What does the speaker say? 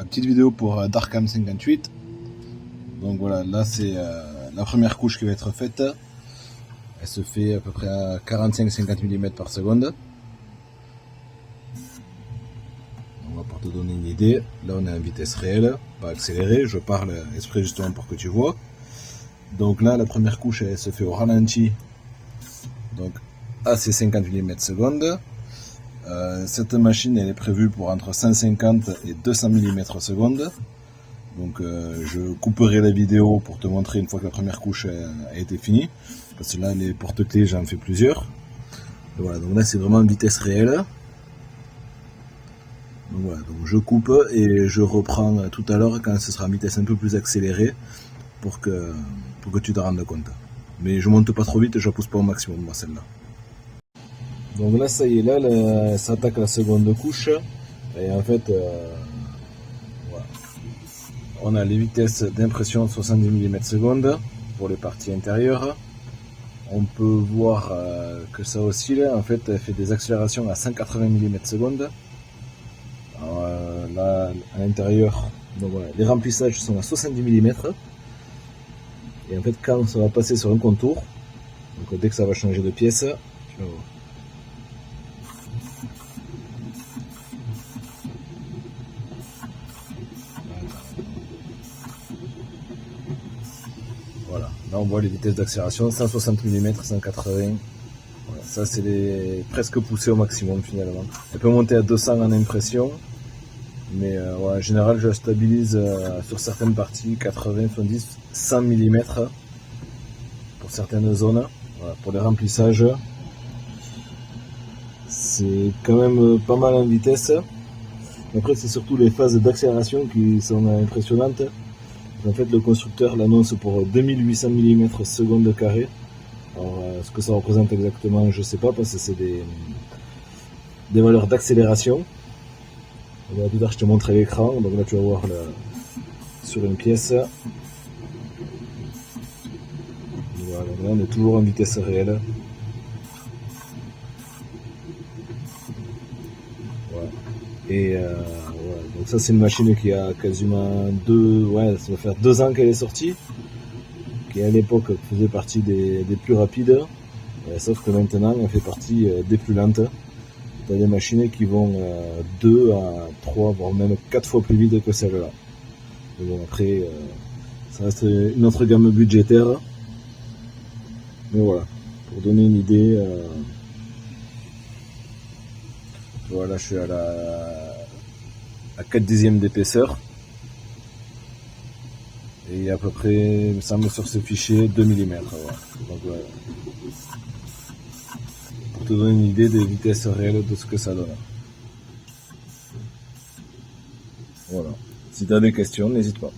La petite vidéo pour Darkham 58. Donc voilà, là c'est la première couche qui va être faite. Elle se fait à peu près à 45-50 mm par seconde. Donc, pour te donner une idée, là on est en vitesse réelle, pas accélérée, je parle exprès justement pour que tu vois. Donc là la première couche elle se fait au ralenti, donc à ces 50 mm seconde. Cette machine elle est prévue pour entre 150 et 200 mm seconde. Donc je couperai la vidéo pour te montrer une fois que la première couche a été finie. Parce que là les porte-clés j'en fais plusieurs. Et voilà, donc là c'est vraiment en vitesse réelle. Donc voilà, donc je coupe et je reprends tout à l'heure quand ce sera en vitesse un peu plus accélérée pour que tu te rendes compte. Mais je monte pas trop vite, je la pousse pas au maximum moi celle-là. Donc là ça y est, là ça attaque la seconde couche. Et en fait voilà. On a les vitesses d'impression 70 mm seconde pour les parties intérieures. On peut voir que ça oscille, en fait elle fait des accélérations à 180 mm seconde. Alors, là à l'intérieur, donc voilà, les remplissages sont à 70 mm. Et en fait quand ça va passer sur un contour, donc dès que ça va changer de pièce, tu vas voir. Voilà, là on voit les vitesses d'accélération, 160 mm, 180. Voilà, ça c'est presque poussé au maximum finalement. Elle peut monter à 200 en impression, mais ouais, en général je la stabilise sur certaines parties, 80, 70, 100 mm pour certaines zones. Voilà, pour les remplissages, c'est quand même pas mal en vitesse. Après c'est surtout les phases d'accélération qui sont impressionnantes. En fait le constructeur l'annonce pour 2800 mm seconde carré. Alors ce que ça représente exactement je sais pas parce que c'est des valeurs d'accélération. Là, tout à l'heure je te montrais l'écran, donc là tu vas voir sur une pièce. Voilà, là on est toujours en vitesse réelle. Voilà. Et voilà. Donc ça c'est une machine qui a quasiment ça va faire 2 ans qu'elle est sortie, qui à l'époque faisait partie des plus rapides, sauf que maintenant elle fait partie des plus lentes. Tu as des machines qui vont 2 à 3 voire même 4 fois plus vite que celle-là. Mais bon après ça reste une autre gamme budgétaire. Mais voilà, pour donner une idée, voilà, je suis à 4 dixièmes d'épaisseur. Et il y a à peu près, il me semble sur ce fichier, 2 mm. Voilà. Donc, voilà. Pour te donner une idée des vitesses réelles de ce que ça donne. Voilà. Si tu as des questions, n'hésite pas.